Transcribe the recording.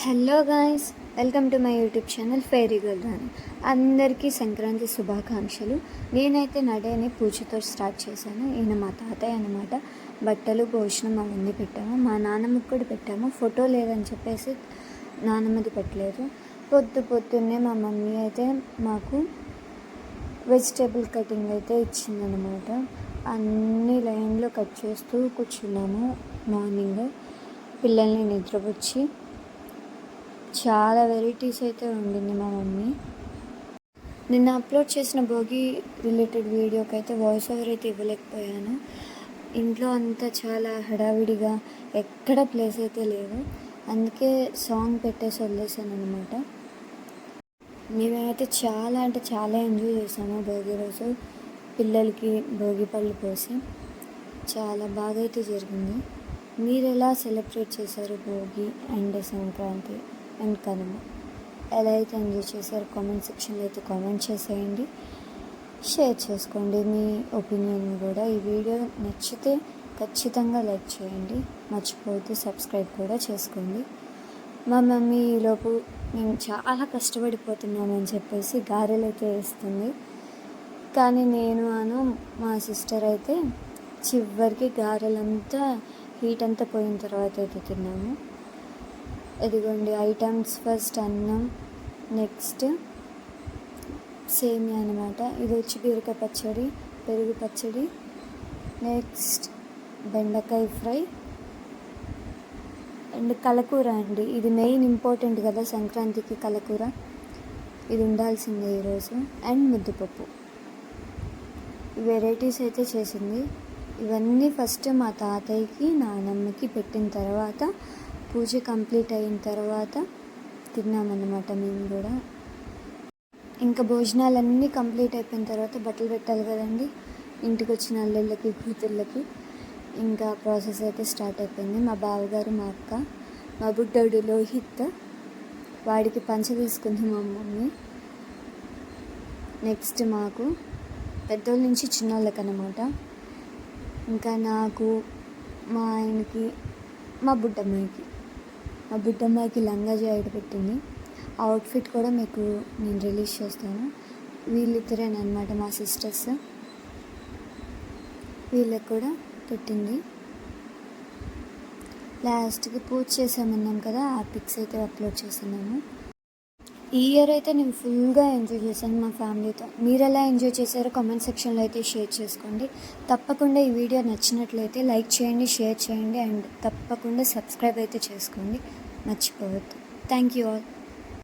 Hello guys, welcome to my YouTube channel fairy girl Rani. అందరికీ సంక్రాంతి శుభాకాంక్షలు. నేనైతే నడేని పూజతో స్టార్ట్ చేశాను. ఈయన మా తాతయ్య అన్నమాట. బట్టలు భోజనం అవన్నీ పెట్టాము. మా నాన్నమ్మకి కూడా పెట్టాము. ఫోటో లేదని చెప్పేసి నాన్నమ్మది పెట్టలేదు. పొద్దున్నే మా మమ్మీ అయితే మాకు వెజిటేబుల్ కటింగ్ అయితే ఇచ్చిందనమాట. అన్ని లైన్లో కట్ చేస్తూ కూర్చున్నాము. మార్నింగ్ పిల్లల్ని నిద్రపుచ్చి చాలా వెరైటీస్ అయితే వండింది మా మమ్మీ. నిన్న అప్లోడ్ చేసిన భోగి రిలేటెడ్ వీడియోకి అయితే వాయిస్ ఓవర్ అయితే ఇవ్వలేకపోయాను. ఇంట్లో అంతా చాలా హడావిడిగా ఎక్కడ ప్లేస్ అయితే లేదు, అందుకే సాంగ్ పెట్టేసి వదిలేసాను అనమాట. మేమైతే చాలా అంటే చాలా ఎంజాయ్ చేసాము భోగి రోజు. పిల్లలకి భోగి పళ్ళు పోసి చాలా బాగా అయితే జరిగింది. మీరు ఎలా సెలబ్రేట్ చేశారు భోగి అండ్ సంక్రాంతి అండ్ కనుమ? ఎలా అయితే ఎంజాయ్ చేశారు కామెంట్ సెక్షన్లో అయితే కామెంట్ చేసేయండి, షేర్ చేసుకోండి మీ ఒపీనియన్ కూడా. ఈ వీడియో నచ్చితే ఖచ్చితంగా లైక్ చేయండి, మర్చిపోతే సబ్స్క్రైబ్ కూడా చేసుకోండి. మా మమ్మీ ఈలోపు మేము చాలా కష్టపడిపోతున్నామని చెప్పేసి గారెలు అయితే వేస్తుంది. కానీ నేను మా సిస్టర్ అయితే చివరికి గారెలంతా హీట్ అంతా పోయిన తర్వాత అయితే తిన్నాము. ఇదిగోండి ఐటమ్స్. ఫస్ట్ అన్నం, నెక్స్ట్ సేమియా అనమాట. ఇది వచ్చి బీరకాయ పచ్చడి, పెరుగు పచ్చడి, నెక్స్ట్ బెండకాయ ఫ్రై అండ్ కలకూర అండి. ఇది మెయిన్ ఇంపార్టెంట్ కదా సంక్రాంతికి, కలకూర ఇది ఉండాల్సిందే ఈరోజు. అండ్ ముద్దపప్పు. ఈ వెరైటీస్ అయితే చేసింది. ఇవన్నీ ఫస్ట్ మా తాతయ్యకి నానమ్మకి పెట్టిన తర్వాత పూజ కంప్లీట్ అయిన తర్వాత తిన్నామన్నమాట మేము కూడా. ఇంకా భోజనాలన్నీ కంప్లీట్ అయిపోయిన తర్వాత బట్టలు పెట్టాలి కదండి ఇంటికి వచ్చిన అల్లుళ్ళకి, కూతుళ్ళకి. ఇంకా ప్రాసెస్ అయితే స్టార్ట్ అయిపోయింది. మా బావగారు, మా అక్క, మా బుడ్డోడు లోహిత్, వాడికి పంచ తీసుకుంది మా మమ్మీ. నెక్స్ట్ మాకు పెద్దోళ్ళ నుంచి చిన్నోళ్ళకి అన్నమాట. ఇంకా నాకు, మా ఆయనకి, మా బుడ్డమ్మాయికి లంగా జాకెట్ పెట్టింది. ఆ అవుట్ఫిట్ కూడా మీకు నేను రిలీజ్ చేస్తాను. వీళ్ళిద్దరేనమాట మా సిస్టర్స్, వీళ్ళకి కూడా పెట్టింది. లాస్ట్కి పూజ చేసామన్నాం కదా, ఆ పిక్స్ అయితే అప్లోడ్ చేస్తున్నాను. ఈ ఇయర్ అయితే నేను ఫుల్గా ఎంజాయ్ చేశాను మా ఫ్యామిలీతో. మీరు ఎలా ఎంజాయ్ చేశారో కామెంట్ సెక్షన్లో అయితే షేర్ చేసుకోండి. తప్పకుండా ఈ వీడియో నచ్చినట్లయితే లైక్ చేయండి, షేర్ చేయండి అండ్ తప్పకుండా సబ్స్క్రైబ్ అయితే చేసుకోండి, మర్చిపోవద్దు. Thank you all.